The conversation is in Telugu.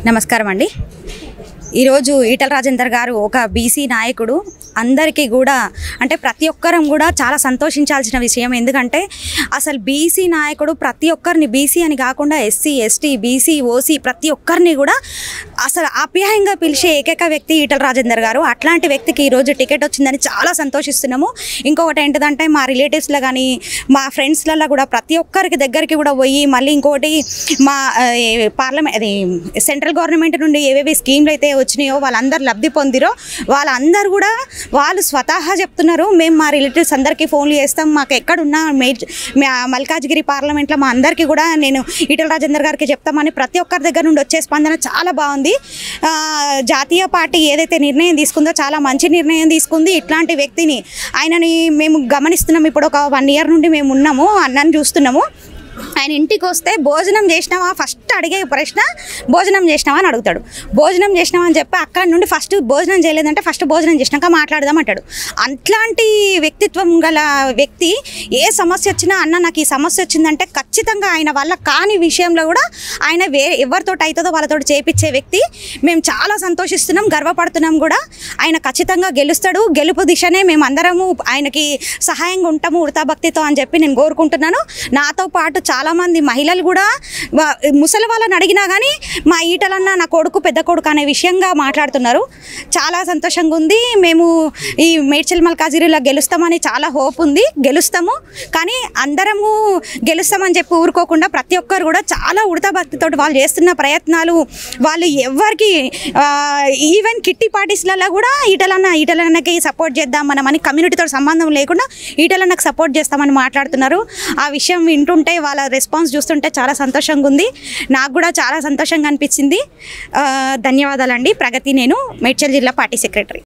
నమస్కారం అండి. ఈరోజు ఈటల రాజేందర్ గారు ఒక బీసీ నాయకుడు. అందరికీ కూడా అంటే ప్రతి ఒక్కరం కూడా చాలా సంతోషించాల్సిన విషయం. ఎందుకంటే అసలు బీసీ నాయకుడు ప్రతి ఒక్కరిని, బీసీ అని కాకుండా ఎస్సీ, ఎస్టీ, బీసీ, ఓసీ ప్రతి ఒక్కరిని కూడా అసలు ఆప్యాయంగా పిలిచే ఏకైక వ్యక్తి ఈటల రాజేందర్ గారు. అట్లాంటి వ్యక్తికి ఈరోజు టికెట్ వచ్చిందని చాలా సంతోషిస్తున్నాము. ఇంకొకటి ఏంటిదంటే మా రిలేటివ్స్లో కానీ మా ఫ్రెండ్స్లలో కూడా ప్రతి ఒక్కరికి దగ్గరికి కూడా పోయి, మళ్ళీ ఇంకొకటి మా పార్లమెంట్ అది సెంట్రల్ గవర్నమెంట్ నుండి ఏవేవి స్కీమ్లు అయితే వచ్చినాయో వాళ్ళందరూ లబ్ధి పొందిరో వాళ్ళందరూ కూడా వాళ్ళు స్వతహా చెప్తున్నారు, మేము మా రిలేటివ్స్ అందరికీ ఫోన్లు చేస్తాం, మాకు ఎక్కడున్నా మల్కాజ్గిరి పార్లమెంట్లో మా అందరికీ కూడా నేను ఈటల రాజేందర్ గారికి చెప్తామని ప్రతి ఒక్కరి దగ్గర నుండి వచ్చే స్పందన చాలా బాగుంది. జాతీయ పార్టీ ఏదైతే నిర్ణయం తీసుకుందో చాలా మంచి నిర్ణయం తీసుకుంది. ఇట్లాంటి వ్యక్తిని ఆయనని మేము గమనిస్తున్నాం. ఇప్పుడు ఒక 1 year నుండి మేము ఉన్నాము, అన్నని చూస్తున్నాము. ఆయన ఇంటికి వస్తే భోజనం చేసినావా, ఫస్ట్ అడిగే ప్రశ్న భోజనం చేసినావా అని అడుగుతాడు. భోజనం చేసినావా అని చెప్పి అక్కడి నుండి ఫస్ట్ భోజనం చేయలేదంటే ఫస్ట్ భోజనం చేసినాక మాట్లాడదాం అంటాడు. అట్లాంటి వ్యక్తిత్వం గల వ్యక్తి ఏ సమస్య వచ్చినా, అన్న నాకు ఈ సమస్య వచ్చిందంటే ఖచ్చితంగా ఆయన వల్ల కాని విషయంలో కూడా ఆయన ఎవరితో అవుతుందో వాళ్ళతో చేపించే వ్యక్తి. మేము చాలా సంతోషిస్తున్నాం, గర్వపడుతున్నాం కూడా. ఆయన ఖచ్చితంగా గెలుస్తాడు. గెలుపు దిశనే మేము అందరము ఆయనకి సహాయంగా ఉంటాము ఉడతాభక్తితో అని చెప్పి నేను కోరుకుంటున్నాను. నాతో పాటు చాలామంది మహిళలు కూడా ముసలి వాళ్ళని అడిగినా కానీ మా ఈటలన్న నా కొడుకు, పెద్ద కొడుకు అనే విషయంగా మాట్లాడుతున్నారు. చాలా సంతోషంగా ఉంది. మేము ఈ మేడ్చల్ మల్కాజ్గిరిలో గెలుస్తామని చాలా హోప్ ఉంది. గెలుస్తాము, కానీ అందరము గెలుస్తామని చెప్పి ఊరుకోకుండా ప్రతి ఒక్కరు కూడా చాలా ఉడతాభక్తితో వాళ్ళు చేస్తున్న ప్రయత్నాలు, వాళ్ళు ఎవరికి ఈవెన్ కిట్టి పార్టీస్లలో కూడా ఈటలన్నకి సపోర్ట్ చేద్దాం మనమని, కమ్యూనిటీతో సంబంధం లేకుండా ఈటలన్నకు సపోర్ట్ చేస్తామని మాట్లాడుతున్నారు. ఆ విషయం వింటుంటే వాళ్ళ రెస్పాన్స్ చూస్తుంటే చాలా సంతోషంగా ఉంది. నాకు కూడా చాలా సంతోషంగా అనిపించింది. ధన్యవాదాలండి. ప్రగతి, నేను మేడ్చల్ జిల్లా పార్టీ సెక్రటరీ.